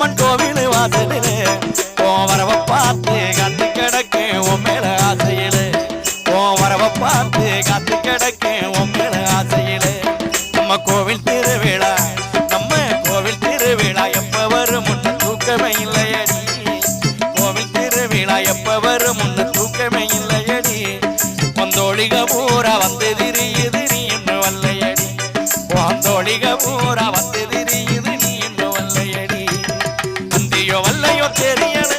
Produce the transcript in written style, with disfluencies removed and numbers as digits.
அம்மன் கோவில் வாசலிலே உன் வரவ பார்த்து காத்து கிடக்கேன் உன் மேல ஆசையிலே உன் வரவ பார்த்து காத்து கிடக்கேன் உன் மேல ஆசையிலே நம்ம கோவில் திருவிழா எப்ப வரும் முன்ன தூக்கமே இல்லையடி கோவில் திருவிழா எப்ப வரும் முன்ன தூக்கமே இல்லையடி வந்தோழிக பூரா வந்து திரியுது நீ இன்னும் வல்லையடி வந்தோழிக பூரா வந்து திரியுது நீ இன்னும் வல்லையடி வந்தியோ வல்லையோ தெரியல